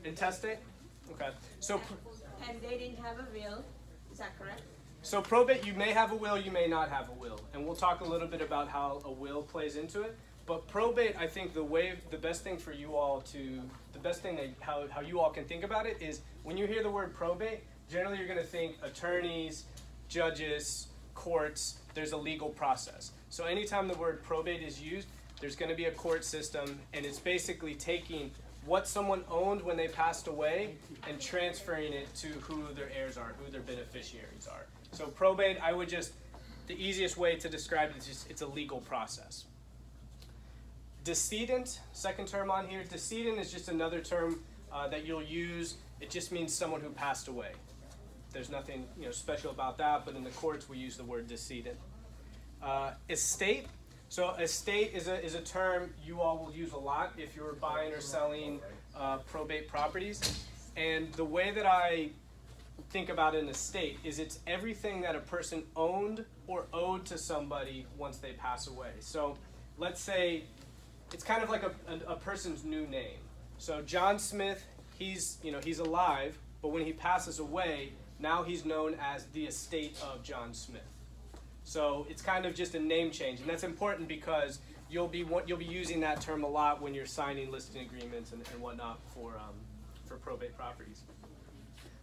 Intestate? Okay. So, And they didn't have a will, is that correct? so probate, you may have a will, you may not have a will. And we'll talk a little bit about how a will plays into it. But probate, I think the best thing for you all how you all can think about it is when you hear the word probate, generally you're going to think attorneys, judges, courts, there's a legal process. So anytime the word probate is used, there's going to be a court system, and it's basically taking what someone owned when they passed away and transferring it to who their heirs are, who their beneficiaries are. So probate, the easiest way to describe it is just it's a legal process. Decedent, second term on here, decedent is just another term that you'll use. It just means someone who passed away. There's nothing special about that, but in the courts we use the word decedent. Estate. So estate is a term you all will use a lot if you're buying or selling probate properties. And the way that I think about an estate is it's everything that a person owned or owed to somebody once they pass away. So let's say it's kind of like a person's new name. So John Smith, he's alive, but when he passes away, now he's known as the estate of John Smith. So it's kind of just a name change, and that's important because you'll be using that term a lot when you're signing listing agreements and whatnot for probate properties.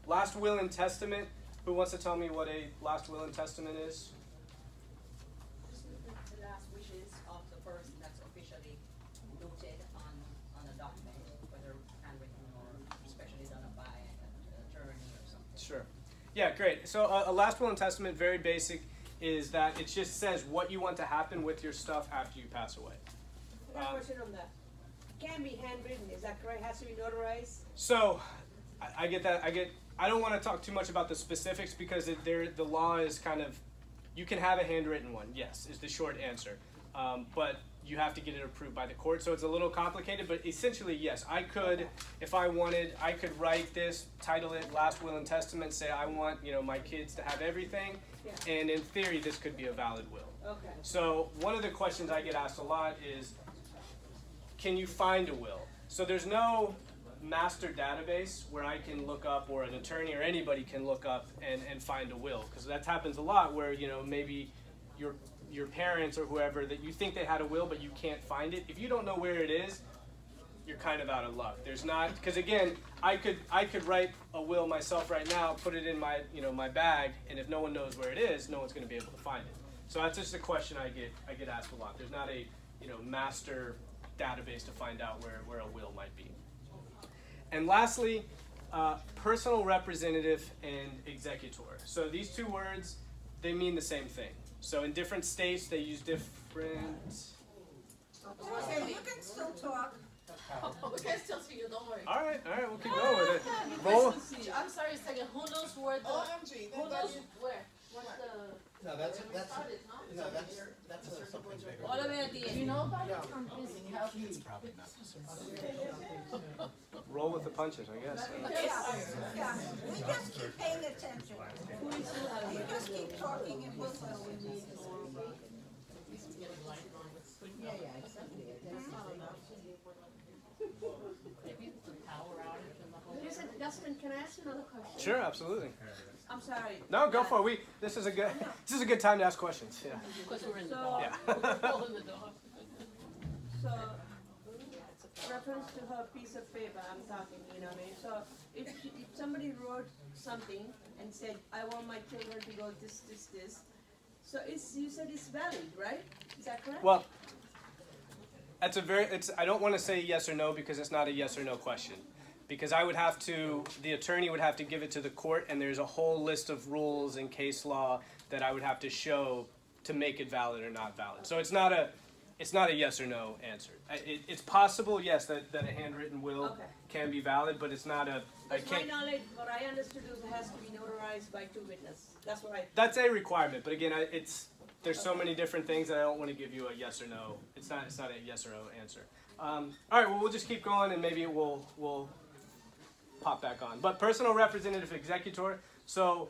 Last will and testament. Who wants to tell me what a last will and testament is? The last wishes of the person that's officially noted on a document, whether handwritten or especially done by an attorney or something. Sure. Yeah, great. So a last will and testament, very basic, is that it just says what you want to happen with your stuff after you pass away. I have a question on that. Can be handwritten, is that correct? Has to be notarized? So I get that. I don't want to talk too much about the specifics because the law is kind of, you can have a handwritten one, yes, is the short answer. But you have to get it approved by the court, so it's a little complicated, but essentially, yes, I could, if I wanted, I could write this, title it Last Will and Testament, say I want, my kids to have everything, Yeah. and in theory, this could be a valid will. Okay. So one of the questions I get asked a lot is, can you find a will? So there's no master database where I can look up, or an attorney or anybody can look up and find a will, because that happens a lot where, maybe your parents or whoever, that you think they had a will but you can't find it. If you don't know where it is, you're kind of out of luck. There's not, because again, I could write a will myself right now, put it in my my bag, and if no one knows where it is, no one's going to be able to find it. So that's just a question I get asked a lot. There's not a master database to find out where a will might be. And lastly, personal representative and executor. So these two words, they mean the same thing. So in different states, they use different... Okay, you can still talk. We can still see you, don't worry. All right, we'll keep going with it. Roll. I'm sorry, a second. Who knows where the... OMG, Who knows where? What's the... No, that's started, huh? no, that's something bigger. All the way at the end. You know about it? I'm busy. Help me. Probably not. Roll with the punches, I guess. Yeah, we just keep paying attention. You just keep talking and we'll Listen, Justin, can I ask you another question? Sure, absolutely. I'm sorry. No, go for it. This is a good time to ask questions. Yeah. Because we're in the So- dark. Yeah. We're all in the dark. So, reference to her piece of paper, I'm talking, what I mean? So, if somebody wrote something and said, I want my children to go this, so you said it's valid, right? Is that correct? Well, I don't want to say yes or no because it's not a yes or no question. Because the attorney would have to give it to the court, and there's a whole list of rules and case law that I would have to show to make it valid or not valid. So it's not a yes or no answer. It's possible, yes, that a handwritten will can be valid, but it's not a. Because my knowledge, what I understood is it has to be notarized by two witnesses. That's what I. That's a requirement, but again, there's so many different things that I don't want to give you a yes or no. It's not a yes or no answer. All right, well, we'll just keep going, and maybe we'll pop back on. But personal representative executor. So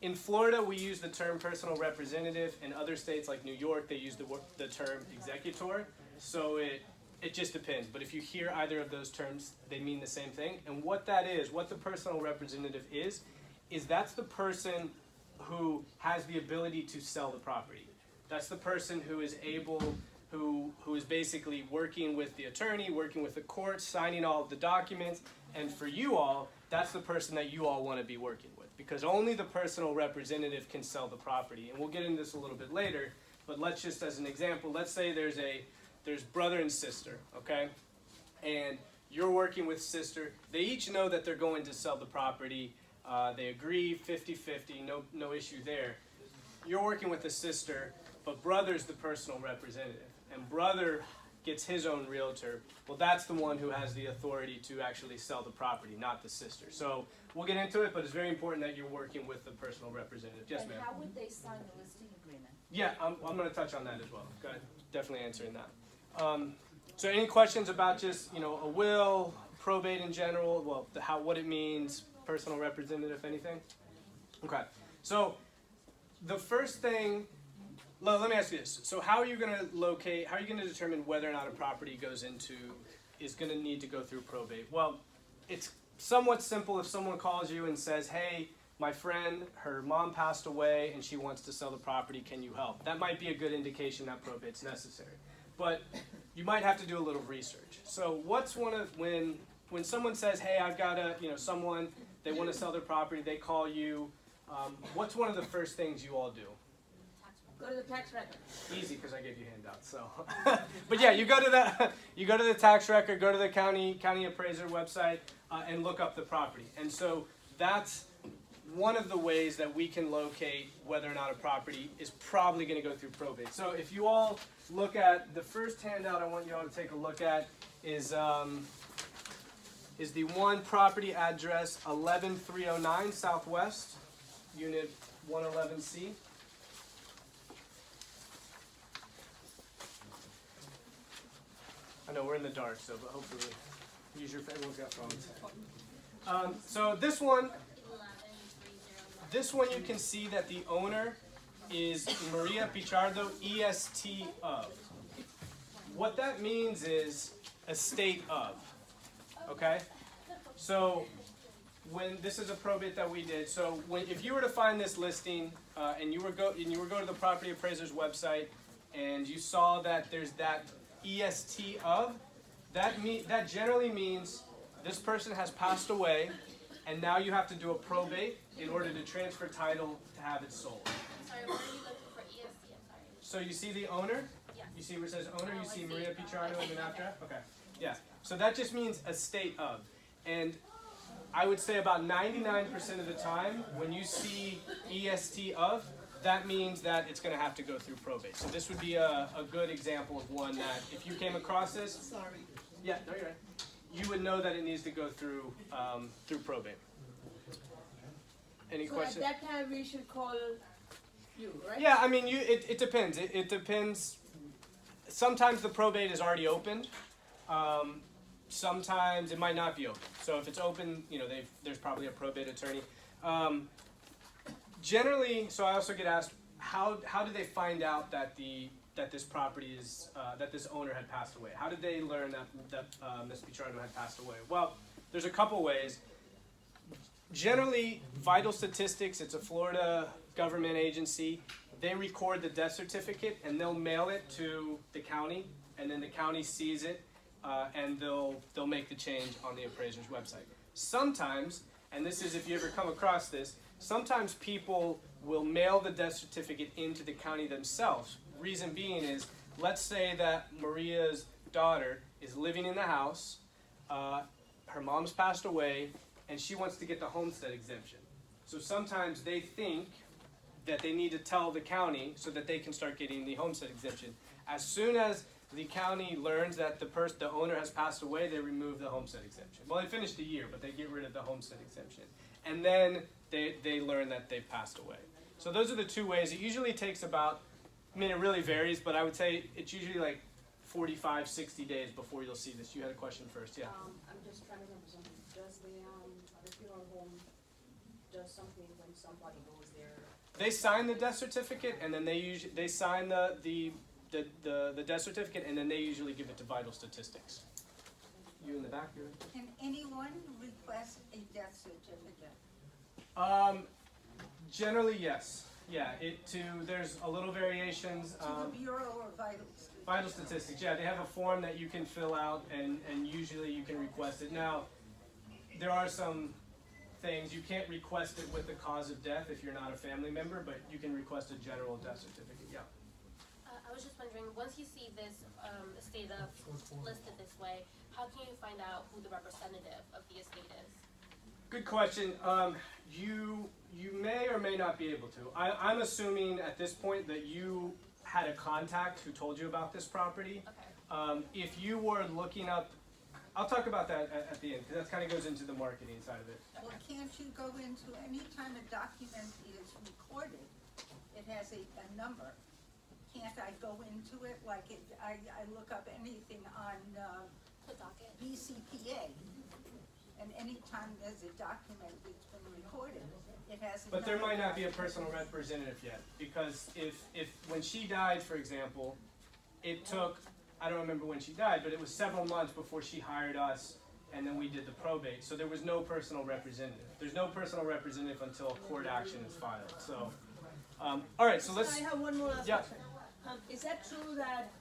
in Florida, we use the term personal representative. In other states like New York, they use the term executor. So It just depends, but if you hear either of those terms, they mean the same thing. And what that is, what the personal representative is that's the person who has the ability to sell the property. That's the person who is able, who is basically working with the attorney, working with the court, signing all of the documents. And for you all, that's the person that you all want to be working with, because only the personal representative can sell the property. And we'll get into this a little bit later, but let's just, as an example, let's say there's brother and sister, okay? And you're working with sister. They each know that they're going to sell the property. They agree 50-50, no issue there. You're working with the sister, but brother's the personal representative. And brother gets his own realtor. Well, that's the one who has the authority to actually sell the property, not the sister. So we'll get into it, but it's very important that you're working with the personal representative. Yes, ma'am? And how would they sign the listing agreement? Yeah, I'm going to touch on that as well. Go ahead. Definitely answering that. So any questions about just, a will, probate in general, well, what it means, personal representative, anything? Okay. So the first thing, let me ask you this. So how are you going to determine whether or not a property is going to need to go through probate? Well, it's somewhat simple if someone calls you and says, hey, my friend, her mom passed away and she wants to sell the property, can you help? That might be a good indication that probate's necessary. But you might have to do a little research. So what's when someone says, hey, I've got someone, they want to sell their property, they call you, what's one of the first things you all do? Go to the tax record. Easy, because I gave you handouts. So, but yeah, you go to the tax record, go to the county appraiser website, and look up the property. And so that's one of the ways that we can locate whether or not a property is probably going to go through probate. So if you all look at the first handout, I want you all to take a look at is the one property address 11309 Southwest, Unit 111C. I know we're in the dark, but hopefully use your phone. Everyone's got phones. So this one you can see that the owner is Maria Pichardo, EST of. What that means is estate of. Okay? So this is a probate that we did. So if you were to find this listing and you were go to the property appraiser's website and you saw that there's that EST of, that generally means this person has passed away and now you have to do a probate in order to transfer title to have it sold. Sorry, what are you looking for EST? I'm sorry. So you see the owner? Yes. You see where it says owner? You see I see Maria it. Pichardo in the map draft? Okay. Yeah. So that just means estate of. And I would say about 99% of the time when you see EST of, that means that it's going to have to go through probate. So this would be a good example of one that if you came across this, Sorry. yeah, no, you're right. You would know that it needs to go through probate. Any So questions? at that time, we should call you, right? Yeah, I mean, it depends. It depends. Sometimes the probate is already opened. Sometimes it might not be open. So if it's open, there's probably a probate attorney. Generally, so I also get asked, how did they find out that this property is that this owner had passed away? How did they learn that Ms. Pichardo had passed away? Well, there's a couple ways. Generally, Vital Statistics, it's a Florida government agency. They record the death certificate and they'll mail it to the county, and then the county sees it, and they'll make the change on the appraiser's website. Sometimes, and this is if you ever come across this, sometimes people will mail the death certificate into the county themselves. Reason being is, let's say that Maria's daughter is living in the house, her mom's passed away, and she wants to get the homestead exemption. So sometimes they think that they need to tell the county so that they can start getting the homestead exemption. As soon as the county learns that the owner has passed away, they remove the homestead exemption. Well, they finished the year, but they get rid of the homestead exemption. And then they learn that they've passed away. So those are the two ways. It usually takes about, it really varies, but I would say it's usually like 45, 60 days before you'll see this. You had a question first, yeah? I'm just trying to remember something. Does the funeral home does something when somebody goes there? They sign the death certificate, and then they sign the the death certificate, and then they usually give it to vital statistics. You in the back here? Can anyone request a death certificate? Generally, yes. Yeah, there's a little variations. To the Bureau or Vital Statistics? Vital statistics, yeah, they have a form that you can fill out, and usually you can request it. Now, there are some things, you can't request it with the cause of death if you're not a family member, but you can request a general death certificate, yeah. I was just wondering, once you see this estate of listed this way, how can you find out who the representative of the estate is? Good question. You may or may not be able to. I'm assuming at this point that you had a contact who told you about this property. Okay. If you were looking up, I'll talk about that at the end, because that kind of goes into the marketing side of it. Well, can't you go into, any time a document is recorded, it has a number. Can't I go into it, like I look up anything on The docket. BCPA, and any time there's a document that's been recorded, it has a But there number. might not be a personal representative yet, because if when she died, for example, it took, I don't remember when she died, but it was several months before she hired us, and then we did the probate. So there was no personal representative. There's no personal representative until a court action is filed. So, all right, so let's. I have one more last Yeah. question. Is that true that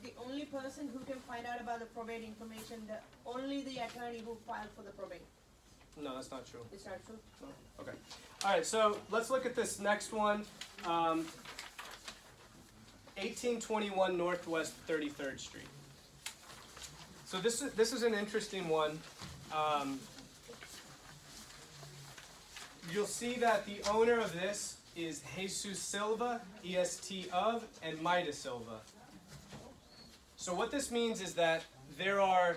the only person who can find out about the probate information, only the attorney who filed for the probate? No, that's not true. Is that true? No? Okay. All right, so let's look at this next one. 1821 Northwest 33rd Street. So this is an interesting one. You'll see that the owner of this is Jesus Silva, EST of, and Maida Silva. So what this means is that there were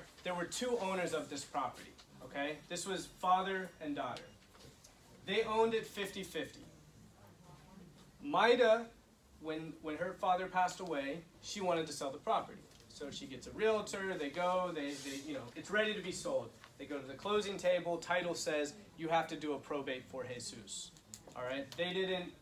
two owners of this property, okay? This was father and daughter. They owned it 50-50. Maida, when her father passed away, she wanted to sell the property. So she gets a realtor, they go, they it's ready to be sold. They go to the closing table, title says, you have to do a probate for Jesus. All right, they didn't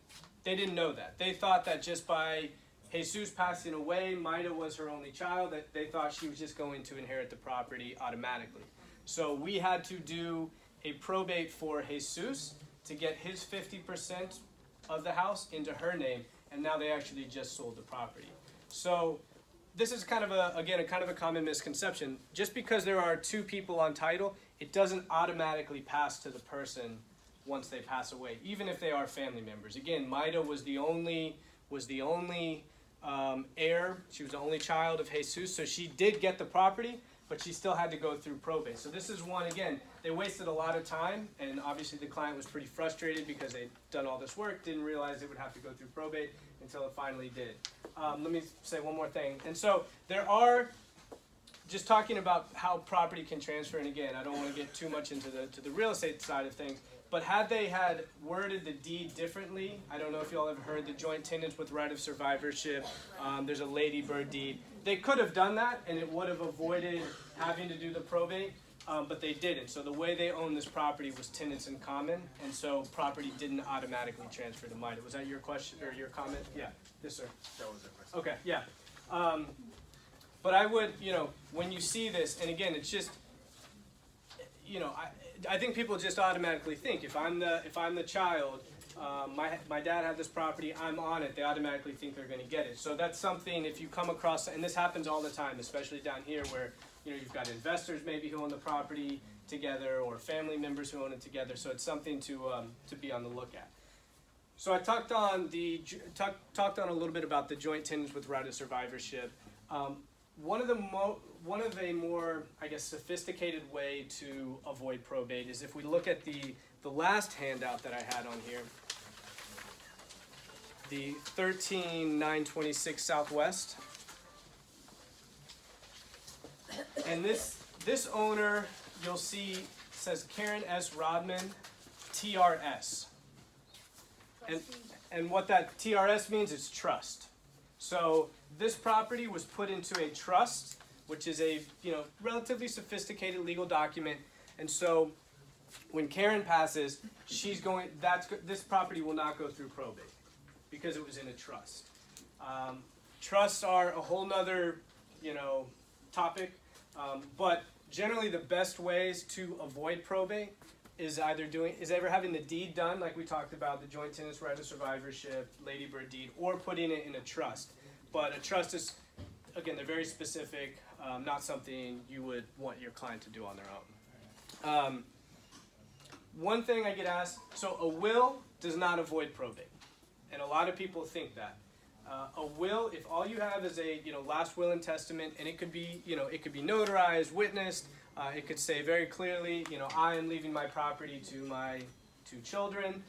know that. They thought that just by Jesus passing away, Maida was her only child, that they thought she was just going to inherit the property automatically. So we had to do a probate for Jesus to get his 50% of the house into her name, and now they actually just sold the property. So this is kind of a common misconception. Just because there are two people on title, it doesn't automatically pass to the person once they pass away, even if they are family members. Again, Maida was the only heir. She was the only child of Jesus, so she did get the property, but she still had to go through probate. So this is one, again, they wasted a lot of time, and obviously the client was pretty frustrated because they'd done all this work, didn't realize it would have to go through probate until it finally did. Let me say one more thing. And so there are, just talking about how property can transfer, and again, I don't want to get too much into the real estate side of things, but had they had worded the deed differently, I don't know if you all ever heard the joint tenants with right of survivorship, there's a ladybird deed. They could have done that, and it would have avoided having to do the probate, but they didn't. So the way they owned this property was tenants in common, and so property didn't automatically transfer to Maida. Was that your question or your comment? Yeah. Yes, sir. That was it. Question. Okay. Yeah. But I would, when you see this, and again, it's just, I think people just automatically think if I'm the child, my dad had this property, I'm on it, they automatically think they're going to get it. So that's something, if you come across, and this happens all the time, especially down here where you've got investors maybe who own the property together or family members who own it together. So it's something to be on the look at. So I talked on a little bit about the joint tenants with right of survivorship. One of a more, I guess, sophisticated way to avoid probate is if we look at the last handout that I had on here, the 13926 Southwest. And this owner, you'll see, says Karen S. Rodman, TRS. And what that TRS means is trust. So this property was put into a trust, which is a relatively sophisticated legal document. And so when Karen passes, this property will not go through probate because it was in a trust. Trusts are a whole nother, topic. But generally the best ways to avoid probate is either having the deed done, like we talked about, the joint tenants right of survivorship, ladybird deed, or putting it in a trust. But a trust is, again, they're very specific, not something you would want your client to do on their own. One thing I get asked, so a will does not avoid probate. And a lot of people think that. A will, if all you have is a last will and testament, and it could be notarized, witnessed, it could say very clearly, I am leaving my property to my 2 children.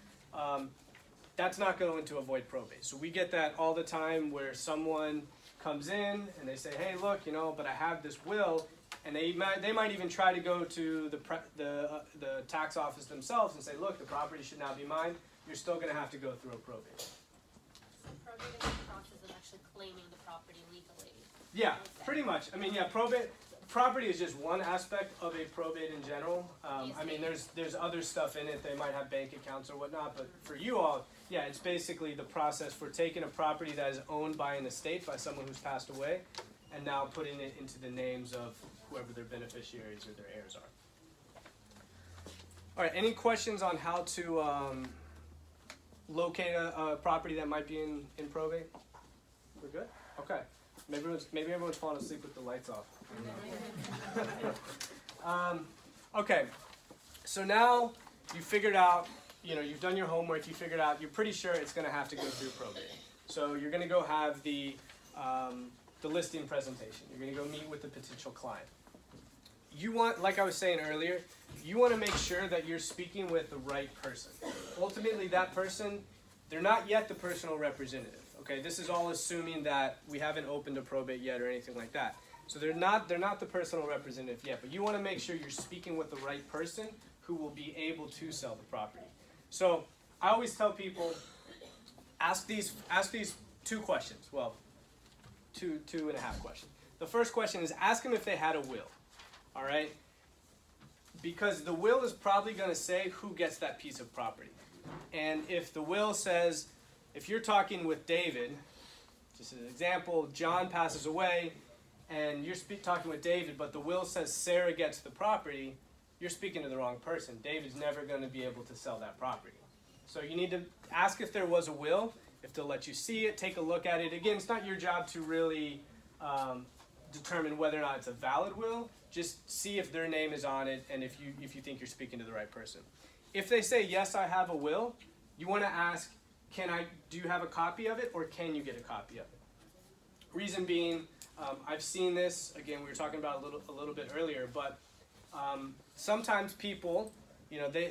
That's not going to avoid probate. So we get that all the time where someone comes in and they say, hey, look, but I have this will, and they might even try to go to the tax office themselves and say, look, the property should now be mine. You're still going to have to go through a probate. So probate is the process of actually claiming the property legally. Yeah, pretty much. I mean, yeah, property is just one aspect of a probate in general. I mean, there's other stuff in it. They might have bank accounts or whatnot, but for you all, yeah, it's basically the process for taking a property that is owned by an estate, by someone who's passed away, and now putting it into the names of whoever their beneficiaries or their heirs are. All right, any questions on how to locate a property that might be in probate? We're good? Okay. Maybe everyone's falling asleep with the lights off. Okay, so now you figured out, you've done your homework, you figured out, you're pretty sure it's going to have to go through probate. So you're going to go have the listing presentation. You're going to go meet with the potential client. You want, like I was saying earlier, you want to make sure that you're speaking with the right person. Ultimately, that person, they're not yet the personal representative. Okay, this is all assuming that we haven't opened a probate yet or anything like that. So they're not the personal representative yet, but you want to make sure you're speaking with the right person who will be able to sell the property. So I always tell people, ask these 2 questions. Well, two and a half questions. The first question is ask them if they had a will. All right? Because the will is probably going to say who gets that piece of property. And if the will says, if you're talking with David, just as an example, John passes away, and you're talking with David, but the will says Sarah gets the property, you're speaking to the wrong person. David's never going to be able to sell that property. So you need to ask if there was a will, if they'll let you see it, take a look at it. Again, it's not your job to really determine whether or not it's a valid will. Just see if their name is on it and if you think you're speaking to the right person. If they say, yes, I have a will, you want to ask, do you have a copy of it, or can you get a copy of it? Reason being, I've seen this, again, we were talking about a little bit earlier, but sometimes people,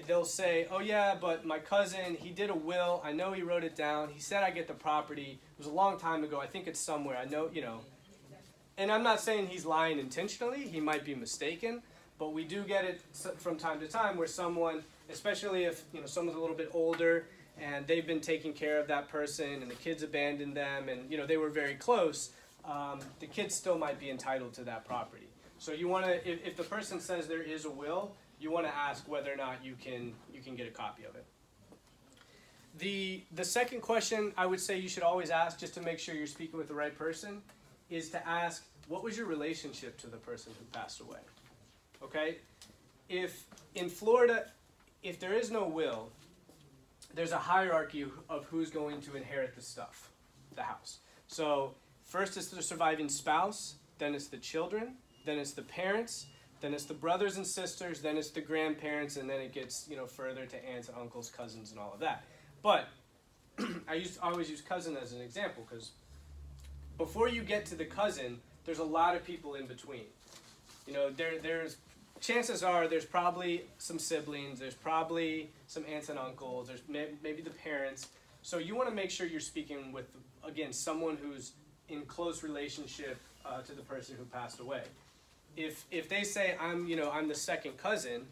they'll say, oh yeah, but my cousin, he did a will, I know he wrote it down, he said I get the property, it was a long time ago, I think it's somewhere, I know, and I'm not saying he's lying intentionally, he might be mistaken, but we do get it from time to time where someone, especially if someone's a little bit older and they've been taking care of that person and the kids abandoned them and they were very close, the kids still might be entitled to that property. So you want to, if the person says there is a will, you want to ask whether or not you can get a copy of it. The second question I would say you should always ask, just to make sure you're speaking with the right person, is to ask, what was your relationship to the person who passed away? Okay? If in Florida, if there is no will, there's a hierarchy of who's going to inherit the stuff, the house. So first it's the surviving spouse, then it's the children, then it's the parents, then it's the brothers and sisters, then it's the grandparents, and then it gets further to aunts and uncles, cousins, and all of that. But I always use cousin as an example because before you get to the cousin, there's a lot of people in between. There's chances are there's probably some siblings, there's probably some aunts and uncles, there's maybe the parents. So you want to make sure you're speaking with, again, someone who's in close relationship to the person who passed away. If they say I'm the second cousin,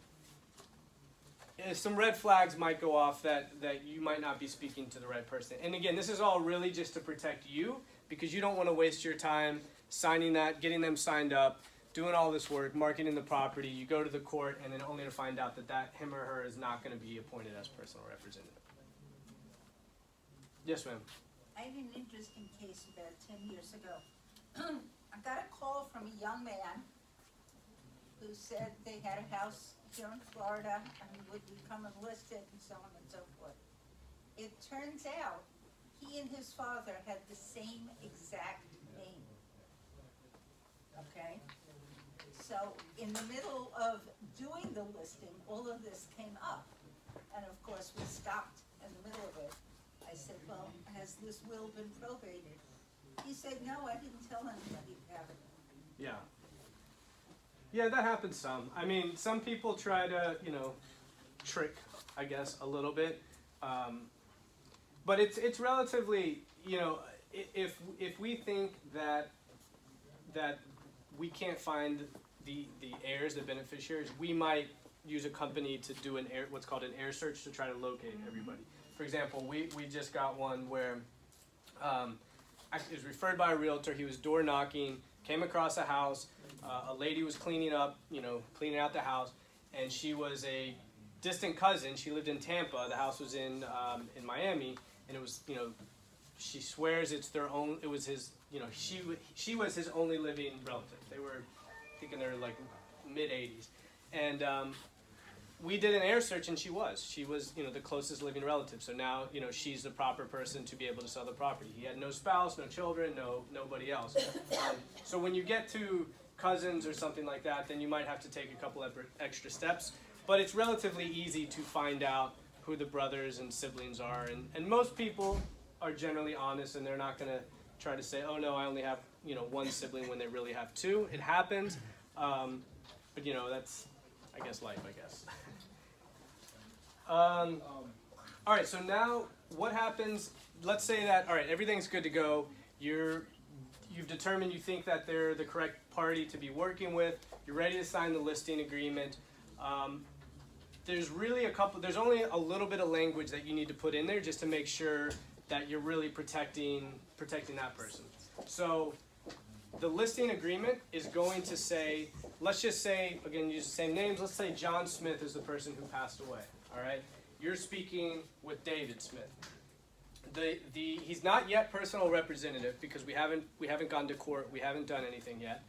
some red flags might go off that you might not be speaking to the right person. And again, this is all really just to protect you because you don't want to waste your time signing that, getting them signed up, doing all this work, marketing the property. You go to the court and then only to find out that him or her is not going to be appointed as personal representative. Yes, ma'am. I had an interesting case about 10 years ago. I got a call from a young man who said they had a house here in Florida and would become enlisted and so on and so forth. It turns out he and his father had the same exact name. Okay? So in the middle of doing the listing, all of this came up. And of course, we stopped in the middle of it. I said, well, has this will been probated? He said, no, I didn't tell anybody to have it. Yeah. Yeah, that happens some. I mean, some people try to, trick, I guess, a little bit. But it's relatively, if we think that we can't find the heirs, the beneficiaries, we might use a company to do what's called an heir search to try to locate everybody. For example, we just got one where it was referred by a realtor. He was door knocking, came across a house. A lady was cleaning out the house, and she was a distant cousin. She lived in Tampa. The house was in Miami, and it was, she swears it's their own. It was his, she was his only living relative. They were thinking they're like mid 80s, and we did an heir search, and she was the closest living relative. So now she's the proper person to be able to sell the property. He had no spouse, no children, nobody else. So when you get to cousins or something like that, then you might have to take a couple of extra steps. But it's relatively easy to find out who the brothers and siblings are, and most people are generally honest, and they're not going to try to say, oh no, I only have one sibling when they really have two. It happens, but that's, I guess, life, I guess. All right, so now what happens? Let's say that, all right, everything's good to go. You've determined you think that they're the correct party to be working with. You're ready to sign the listing agreement. There's only a little bit of language that you need to put in there just to make sure that you're really protecting that person. So the listing agreement is going to say, let's just say, again, use the same names. Let's say John Smith is the person who passed away. All right, you're speaking with David Smith. He's not yet personal representative because we haven't gone to court. We haven't done anything yet.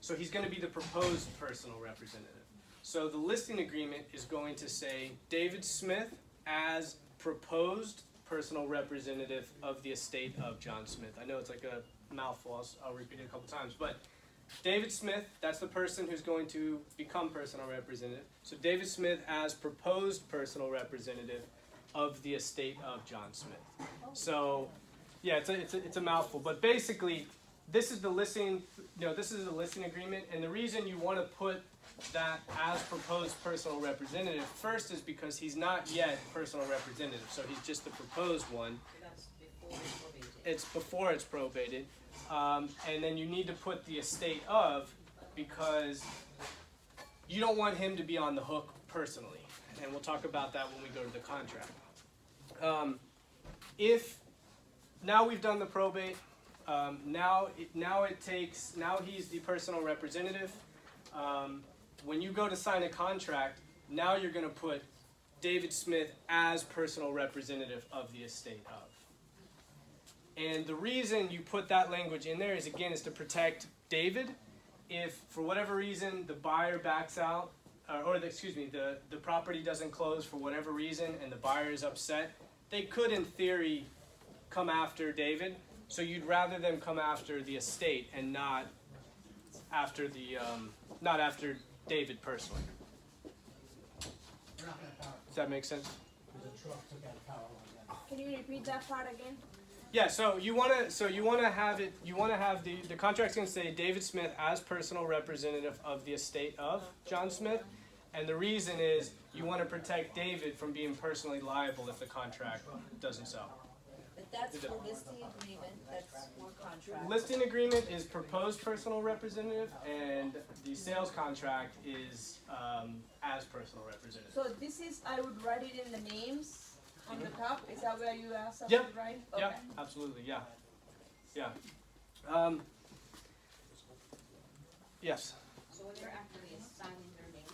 So he's going to be the proposed personal representative. So the listing agreement is going to say David Smith as proposed personal representative of the estate of John Smith. I know it's like a mouthful. I'll repeat it a couple times, but David Smith, that's the person who's going to become personal representative. So David Smith as proposed personal representative of the estate of John Smith. So, yeah, it's a mouthful, but basically, this is the listing. This is the listing agreement, and the reason you want to put that as proposed personal representative first is because he's not yet personal representative, so he's just the proposed one. That's before it's probated. It's before it's probated. And then you need to put the estate of, because you don't want him to be on the hook personally. And we'll talk about that when we go to the contract. Now we've done the probate, now he's the personal representative. When you go to sign a contract, now you're going to put David Smith as personal representative of the estate of. And the reason you put that language in there is to protect David. If for whatever reason the buyer backs out, the property doesn't close for whatever reason and the buyer is upset, they could in theory come after David. So you'd rather them come after the estate and not after David personally. Does that make sense? Can you repeat that part again? Yeah, so you want to have the contract's going to say David Smith as personal representative of the estate of John Smith, and the reason is you want to protect David from being personally liable if the contract doesn't sell. But that's for listing agreement, that's for contract. Listing agreement is proposed personal representative, and the sales contract is as personal representative. So this is, I would write it in the names on the top. Is that where you asked us Yep. to write? Yeah, Okay. absolutely, yeah. Yes. So when they're actually signing their name,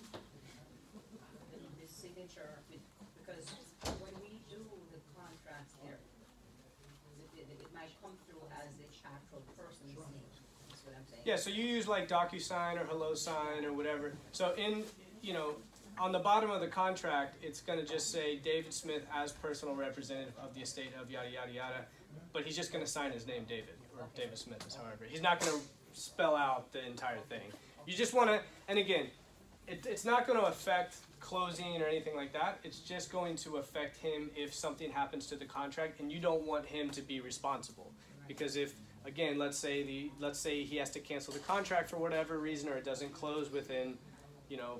the signature, because when we do the contracts there, might come through as the actual person's name, that's what I'm saying. Yeah, so you use like DocuSign or HelloSign or whatever. So on the bottom of the contract, it's going to just say David Smith as personal representative of the estate of yada yada yada, but he's just going to sign his name David, or David Smith is however. He's not going to spell out the entire thing. You just want to, and again, it's not going to affect closing or anything like that. It's just going to affect him if something happens to the contract, and you don't want him to be responsible. Because if, again, let's say he has to cancel the contract for whatever reason, or it doesn't close within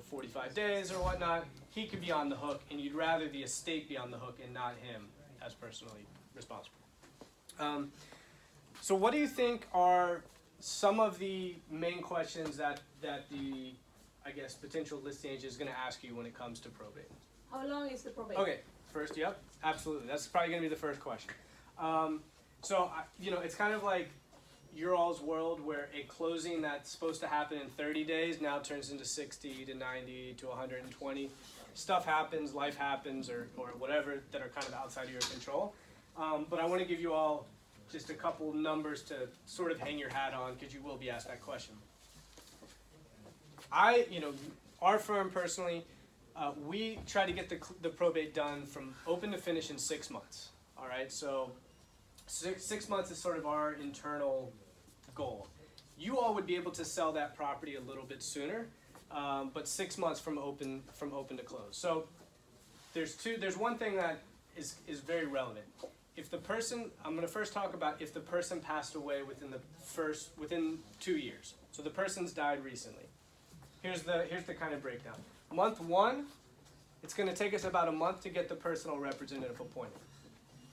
45 days or whatnot, he could be on the hook, and you'd rather the estate be on the hook and not him as personally responsible. So what do you think are some of the main questions that the, I guess, potential listing agent is going to ask you when it comes to probate? How long is the probate? Okay, first, yep, absolutely. That's probably going to be the first question. It's kind of like your all's world where a closing that's supposed to happen in 30 days now turns into 60 to 90 to 120. Stuff happens, life happens, or whatever that are kind of outside of your control. But I want to give you all just a couple numbers to sort of hang your hat on, because you will be asked that question. Our firm personally, we try to get the probate done from open to finish in 6 months. All right, so 6 months is sort of our internal goal. You all would be able to sell that property a little bit sooner, but 6 months from open to close. So there's one thing that is very relevant. If the person, I'm going to first talk about if the person passed away within 2 years. So the person's died recently. Here's the kind of breakdown. Month 1, it's going to take us about a month to get the personal representative appointed.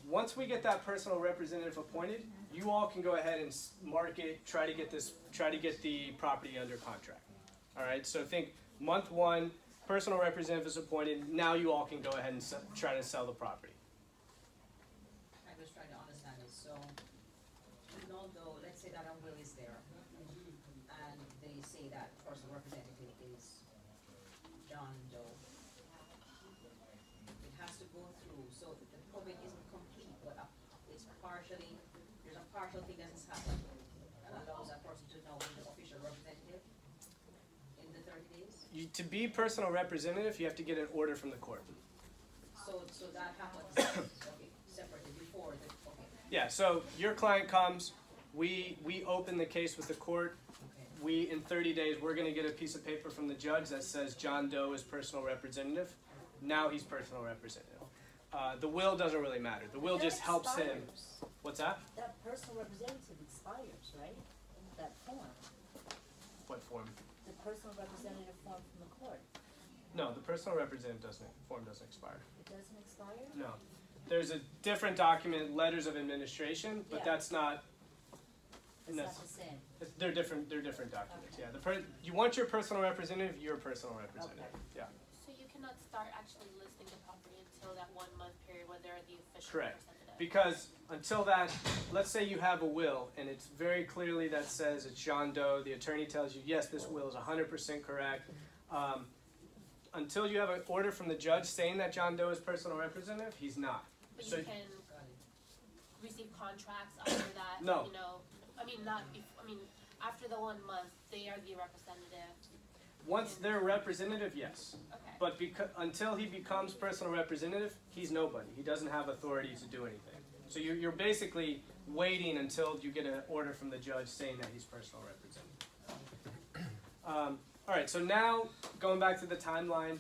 Once we get that personal representative appointed, you all can go ahead and market, try to get the property under contract. All right, so think month 1, personal representative is appointed. Now you all can go ahead and try to sell the property. I'm just trying to understand this, so even although, let's say that a will is there, and they say that personal representative is John Doe, it has to go through, so the probate isn't complete, but it's partially, there's a partial thing that has happened that allows that person to now be the official representative in the 30 days. To be personal representative, you have to get an order from the court. So that happens, okay, separately before the, okay. Yeah, so your client comes, we open the case with the court. In 30 days, we're going to get a piece of paper from the judge that says John Doe is personal representative. Now he's personal representative. The will doesn't really matter. The will just helps him. What's that? That personal representative expires, right? That form. What form? The personal representative form from the court. No, the personal representative form doesn't expire. It doesn't expire? No. There's a different document, letters of administration, but Yeah. that's not. It's not the same. They're different documents. Yeah. You want your personal representative, you're a personal representative. Yeah. So you cannot start actually listing the property until that 1 month period where they're the official Correct. representative. Because until that, let's say you have a will and it's very clearly that says it's John Doe, the attorney tells you, yes, this will is 100% correct. Until you have an order from the judge saying that John Doe is personal representative, he's not. But So you can receive contracts after that. No. After the 1 month, they are the representative. Once they're representative, yes. Okay. But until he becomes personal representative, he's nobody. He doesn't have authority to do anything. So you're basically waiting until you get an order from the judge saying that he's personal representative. All right, so now going back to the timeline,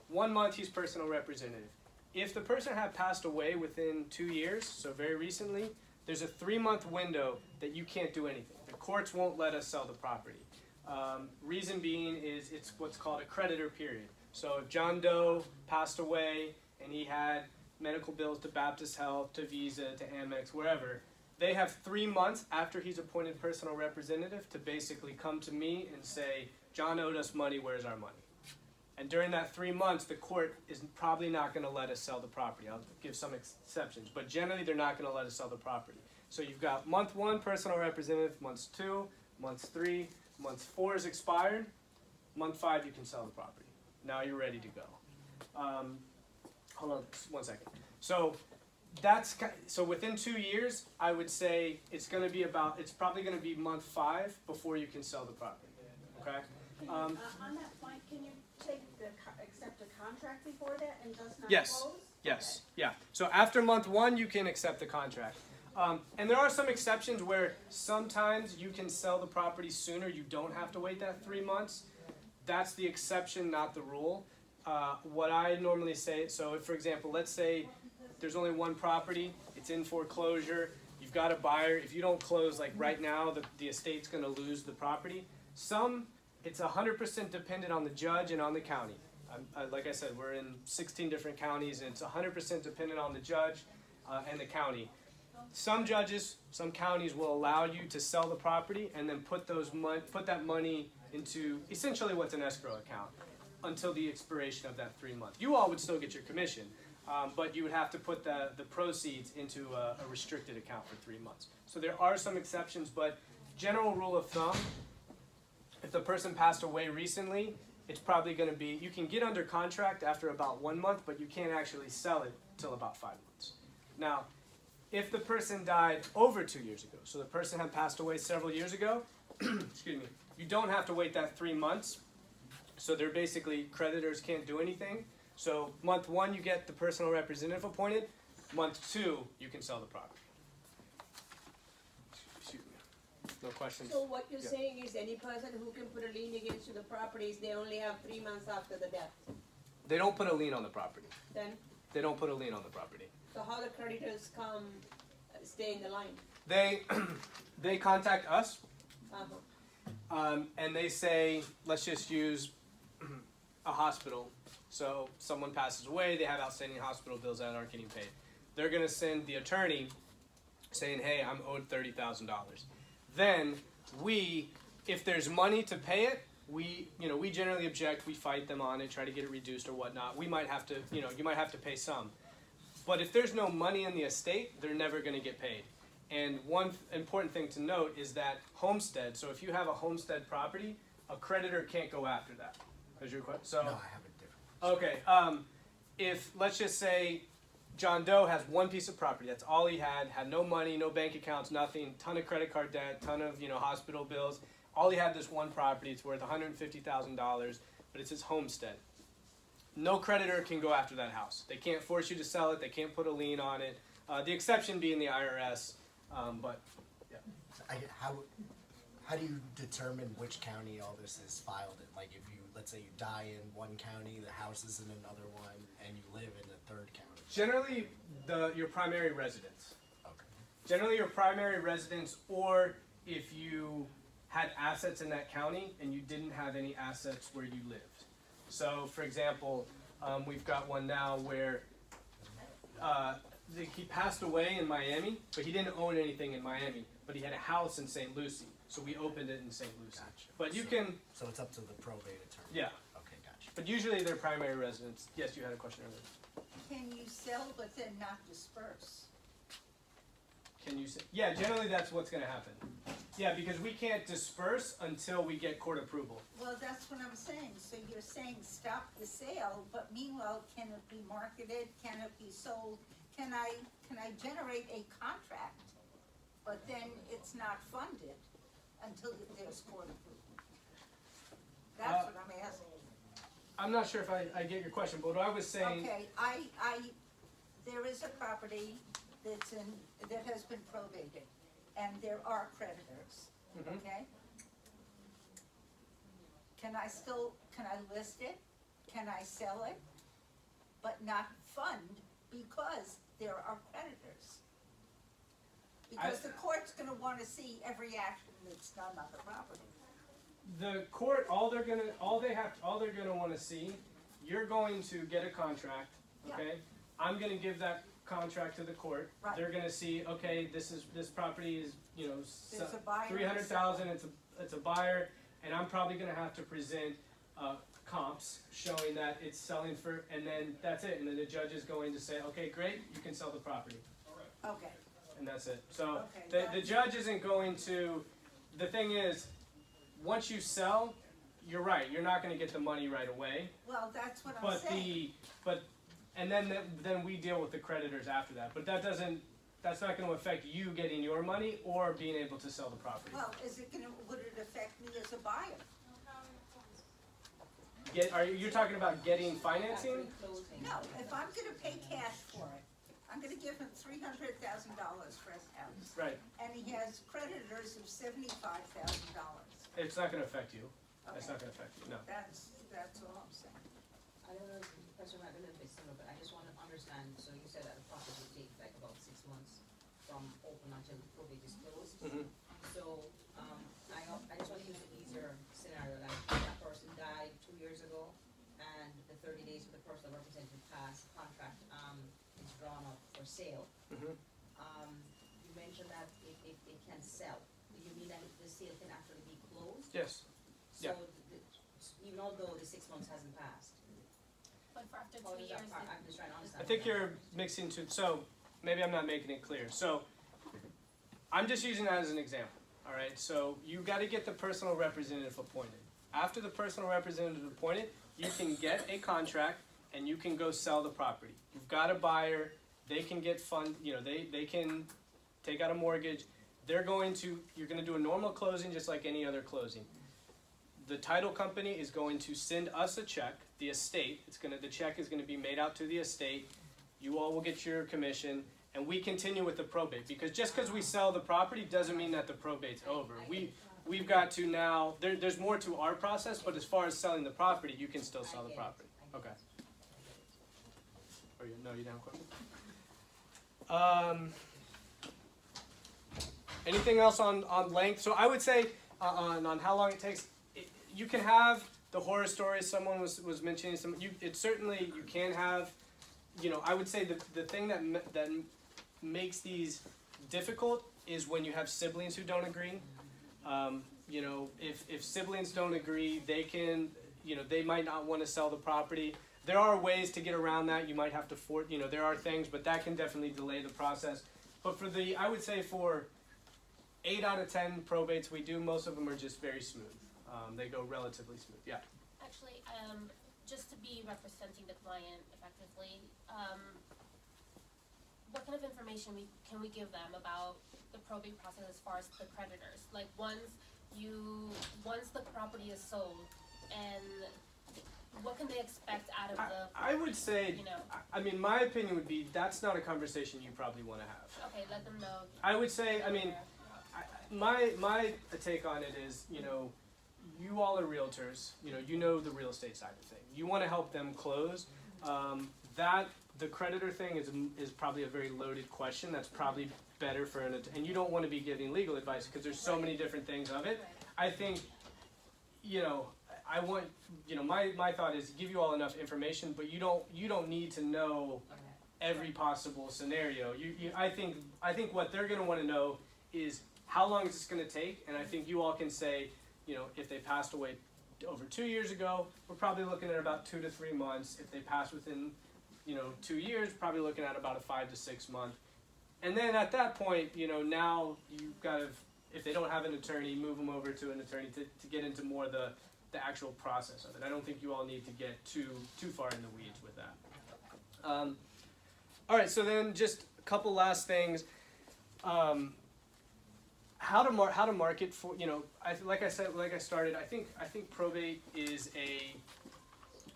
1 month he's personal representative. If the person had passed away within 2 years, so very recently, there's a 3-month window that you can't do anything. The courts won't let us sell the property. Reason being is it's what's called a creditor period. So if John Doe passed away and he had medical bills to Baptist Health, to Visa, to Amex, wherever, they have 3 months after he's appointed personal representative to basically come to me and say, John owed us money, where's our money? And during that 3 months, the court is probably not going to let us sell the property. I'll give some exceptions, but generally they're not going to let us sell the property. So you've got month 1, personal representative, months 2, months 3, months 4 is expired, month 5 you can sell the property. Now you're ready to go. Hold on 1 second. So So within 2 years, I would say it's probably gonna be month 5 before you can sell the property, okay? On that point, can you accept a contract before that and just not Yes. close? Yes, yeah. So after month 1, you can accept the contract. And there are some exceptions where sometimes you can sell the property sooner. You don't have to wait that 3 months. That's the exception, not the rule. What I normally say, so if, for example, let's say there's only one property, it's in foreclosure, you've got a buyer. If you don't close like right now, the estate's going to lose the property. It's 100% dependent on the judge and on the county. Like I said, we're in 16 different counties, and it's 100% dependent on the judge and the county. Some judges, some counties will allow you to sell the property and then put that money into essentially what's an escrow account until the expiration of that 3 months. You all would still get your commission, but you would have to put the proceeds into a restricted account for 3 months. So there are some exceptions, but general rule of thumb, if the person passed away recently, it's probably going to be, you can get under contract after about 1 month, but you can't actually sell it till about 5 months. Now, if the person died over 2 years ago, so the person had passed away several years ago, excuse me, you don't have to wait that 3 months. So they're basically, creditors can't do anything. So month 1, you get the personal representative appointed. Month 2, you can sell the property. Excuse me. No questions? So what you're Yeah. saying is any person who can put a lien against the properties, they only have 3 months after the death. They don't put a lien on the property. Then, They don't put a lien on the property. so how the creditors come stay in the line? They contact us, Uh-huh. and they say, let's just use a hospital. So someone passes away, they have outstanding hospital bills that aren't getting paid. They're going to send the attorney saying, hey, I'm owed $30,000. Then if there's money to pay it, we generally object, we fight them on it, try to get it reduced or whatnot. We might have to, you might have to pay some. But if there's no money in the estate, they're never going to get paid. And one important thing to note is that homestead, so if you have a homestead property, a creditor can't go after that. Is your question? So, No, I have a different. okay, if, let's just say, John Doe has one piece of property, that's all he had no money, no bank accounts, nothing, ton of credit card debt, ton of, hospital bills. All he had this one property, it's worth $150,000, but it's his homestead. No creditor can go after that house. They can't force you to sell it, they can't put a lien on it. The exception being the IRS, but, yeah. How do you determine which county all this is filed in? Like if you, let's say you die in one county, the house is in another one, and you live in the third county? Generally, your primary residence. Okay. Generally your primary residence, or if you had assets in that county and you didn't have any assets where you lived. So, for example, we've got one now where he passed away in Miami, but he didn't own anything in Miami, but he had a house in St. Lucie, so we opened it in St. Lucie. Gotcha. But you So- can, So it's up to the probate attorney? yeah, Okay, gotcha. but usually their primary residence. Yes, you had a question earlier. Can you sell but then not disperse? Can you say? Yeah, generally that's what's going to happen. Yeah, because we can't disperse until we get court approval. Well, that's what I'm saying. So you're saying stop the sale, but meanwhile, can it be marketed? Can it be sold? Can I generate a contract, but then it's not funded until there's court approval? That's what I'm asking. I'm not sure if I get your question, but what I was saying. Okay, there is a property that has been probated, and there are creditors, Mhm. okay? Can I list it? Can I sell it? But not fund because there are creditors? Because the court's gonna wanna see every action that's done on the property. The court, all they're gonna want to see, you're going to get a contract, okay? I'm gonna give that contract to the court. Right. They're gonna see, okay, this property is, There's a buyer. 300,000. It's a buyer, and I'm probably gonna have to present comps showing that it's selling for, and then that's it. And then the judge is going to say, okay, great, you can sell the property. Okay, And that's it. So Okay, the judge isn't going to, the thing is, once you sell, you're right, you're not going to get the money right away. well, that's what I'm But saying. and then we deal with the creditors after that. But that's not going to affect you getting your money or being able to sell the property. Well, would it affect me as a buyer? You're talking about getting financing? Closing. No, if I'm gonna pay cash for it, I'm gonna give him $300,000 for his house. Right. And he has creditors of $75,000. It's not going to affect you. It's not going to affect you. No. That's all I'm saying. I don't know if the question might be a little bit similar, but I just want to understand, so you said that the process would take like about 6 months from open until the probate is closed. Mhm. So, I just want to use an easier scenario, like that person died 2 years ago, and the 30 days for the personal representative passed, contract, is drawn up for sale. Mhm. You mentioned that it can sell. Do you mean that the sale can actually be closed? Yes. So, Yeah. even although the 6 months hasn't passed? But for after How 2 does years, that part, I'm just trying to understand. I think how that you're mixing two. So maybe I'm not making it clear. So I'm just using that as an example. All right. So you got to get the personal representative appointed. After the personal representative is appointed, you can get a contract and you can go sell the property. You've got a buyer. They can get fund. You know, they can take out a mortgage. You're going to do a normal closing just like any other closing. The title company is going to send us a check. The estate, the check is going to be made out to the estate. You all will get your commission, and we continue with the probate. Because just because we sell the property doesn't mean that the probate's over. We've got to now. There's more to our process, but as far as selling the property, you can still sell the property. Okay. Oh, no, you don't have a question. Anything else on length? So I would say on how long it takes. You can have the horror stories. Someone was mentioning some. You can have. You know, I would say the thing that makes these difficult is when you have siblings who don't agree. You know, if siblings don't agree, they can. You know, they might not want to sell the property. There are ways to get around that. You might have to there are things, but that can definitely delay the process. But I would say for 8 out of 10 probates we do, most of them are just very smooth. They go relatively smooth. Yeah. actually, just to be representing the client effectively, what kind of information can we give them about the probate process as far as the creditors? Like once the property is sold, and what can they expect out of I would say, you know? I mean, my opinion would be that's not a conversation you probably want to have. Okay, let them know. I would say, I mean, my take on it is, you know, you all are realtors, you know the real estate side of things. You want to help them close. The creditor thing is probably a very loaded question. That's probably better for and you don't want to be giving legal advice because there's so many different things of it. I think, I want, my thought is give you all enough information, but you don't need to know every possible scenario. I think what they're going to want to know is how long is this going to take, and I think you all can say, if they passed away over 2 years ago, we're probably looking at about 2 to 3 months. If they passed within, 2 years, probably looking at about a 5 to 6 month. And then at that point, now you've got to, if they don't have an attorney, move them over to an attorney to get into more the actual process of it. I don't think you all need to get too far in the weeds with that. All right, so then just a couple last things. How to market for, like I started, I think probate is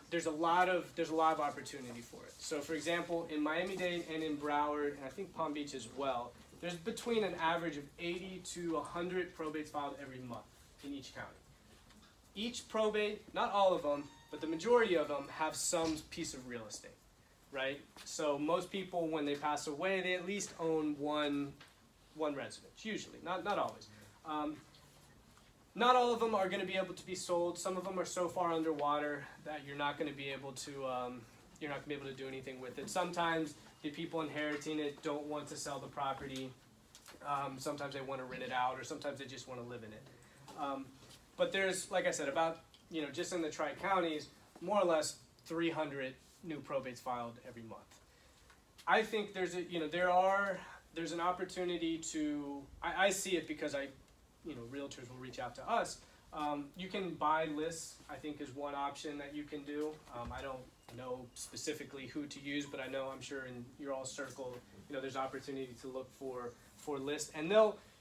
there's a lot of opportunity for it. So for example, in Miami-Dade and in Broward, and I think Palm Beach as well, there's between an average of 80 to 100 probates filed every month in each county. Each probate, not all of them, but the majority of them have some piece of real estate, right? So most people, when they pass away, they at least own one residence, usually, not always. Not all of them are going to be able to be sold. Some of them are so far underwater that you're not going to be able to do anything with it. Sometimes the people inheriting it don't want to sell the property. Sometimes they want to rent it out, or sometimes they just want to live in it. But there's, like I said, about, just in the Tri-Counties, more or less 300 new probates filed every month. I think there's an opportunity to, I see it because realtors will reach out to us, You can buy lists, I think, is one option that you can do. I don't know specifically who to use, but I know, I'm sure in your all circle, there's opportunity to look for lists, and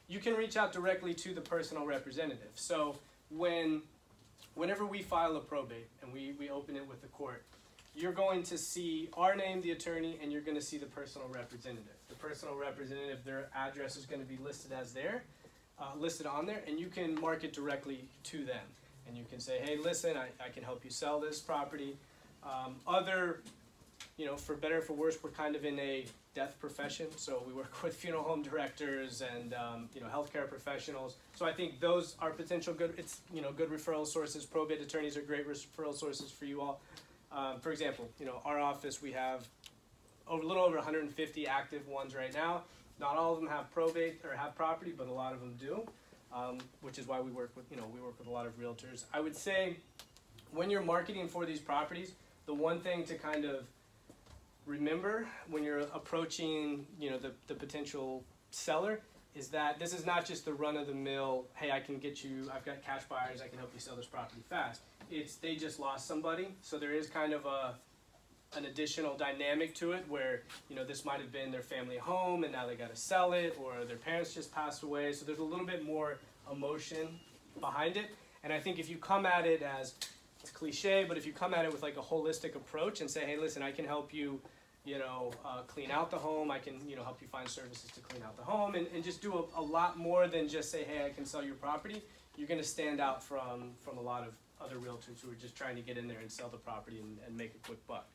you can reach out directly to the personal representative. So whenever we file a probate and we open it with the court, you're going to see our name, the attorney, and you're going to see the personal representative. The personal representative, their address is going to be listed as listed on there, and you can mark it directly to them. And you can say, hey, listen, I can help you sell this property. For better or for worse, we're kind of in a death profession, so we work with funeral home directors and healthcare professionals. So I think those are potential good referral sources. Probate attorneys are great referral sources for you all. For example, our office, we have a little over 150 active ones right now. Not all of them have probate or have property, but a lot of them do, which is why we work with a lot of realtors. I would say when you're marketing for these properties, the one thing to kind of remember when you're approaching the potential seller is that this is not just the run-of-the-mill, hey, I've got cash buyers, I can help you sell this property fast. It's they just lost somebody, so there is kind of an additional dynamic to it where this might have been their family home and now they got to sell it, or their parents just passed away, so there's a little bit more emotion behind it. And I think if you come at it as, it's cliche, but if you come at it with like a holistic approach and say, hey, listen, I can help you clean out the home, I can help you find services to clean out the home, and just do a lot more than just say, hey, I can sell your property, you're going to stand out from a lot of other realtors who are just trying to get in there and sell the property and make a quick buck.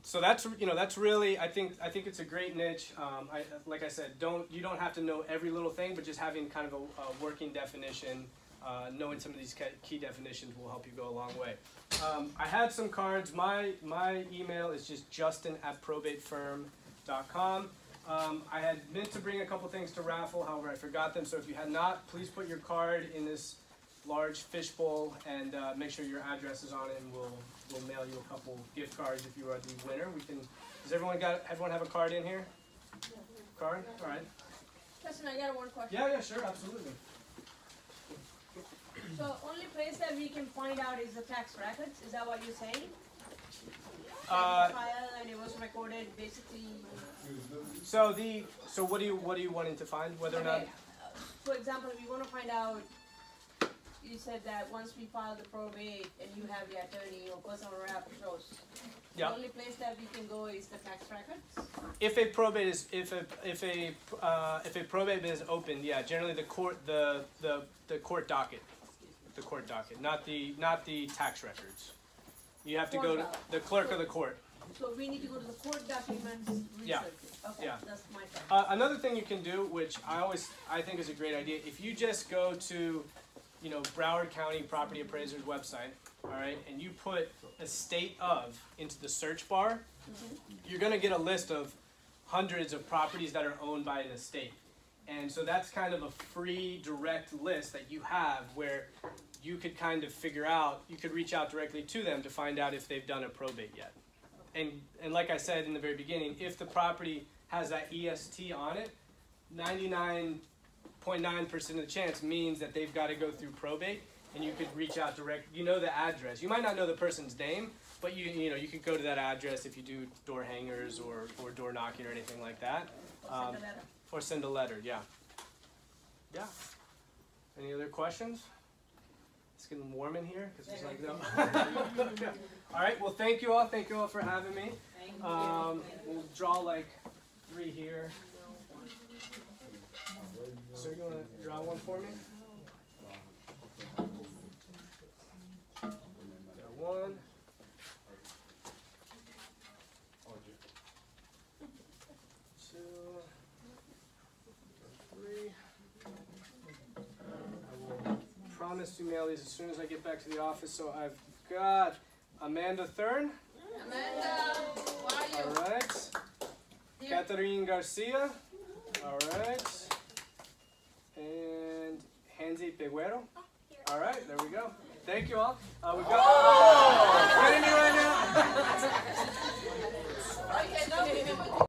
So that's really, I think it's a great niche. Like I said, you don't have to know every little thing, but just having kind of a working definition, knowing some of these key definitions will help you go a long way. I had some cards. My email is just justin@probatefirm.com. I had meant to bring a couple things to raffle, however I forgot them. So if you had not, please put your card in this large fishbowl and make sure your address is on it, and we'll mail you a couple gift cards if you are the winner. Does everyone have a card in here? Card? All right. Justin, I got one question. Yeah, sure, absolutely. So only place that we can find out is the tax records. Is that what you're saying? File and it was recorded basically. So what are you wanting to find? Whether or not? For example, if you want to find out, you said that once we file the probate and you have the attorney or personal rep shows. Yeah. The only place that we can go is the tax records. If a probate is opened, yeah, generally the court docket. The court docket, not the tax records. You have to go to the clerk of the court. So we need to go to the court documents, research Yeah. it. Okay, Yeah. that's my thing. Another thing you can do, which I think is a great idea, if you just go to, Broward County Property Appraiser's website, all right, and you put estate of into the search bar, you're going to get a list of hundreds of properties that are owned by an estate. And so that's kind of a free, direct list that you have where you could kind of you could reach out directly to them to find out if they've done a probate yet. And like I said in the very beginning, if the property has that EST on it, 99.9% of the chance means that they've got to go through probate, and you could reach out direct. You know the address. You might not know the person's name, but you could go to that address if you do door hangers or door knocking or anything like that. Send a letter. Or send a letter, yeah. Yeah. Any other questions? It's getting warm in here because it's like no. All right. Well, thank you all. Thank you all for having me. We'll draw like 3 here. So you're gonna draw one for me? Got 1. 2. 3. I will promise to mail these as soon as I get back to the office. So I've got Amanda Thurn. Amanda, how are you? All right. Catherine Garcia. All right. And Hansi Peguero. All right, there we go. Thank you all. We've got. Oh! Kidding me right now?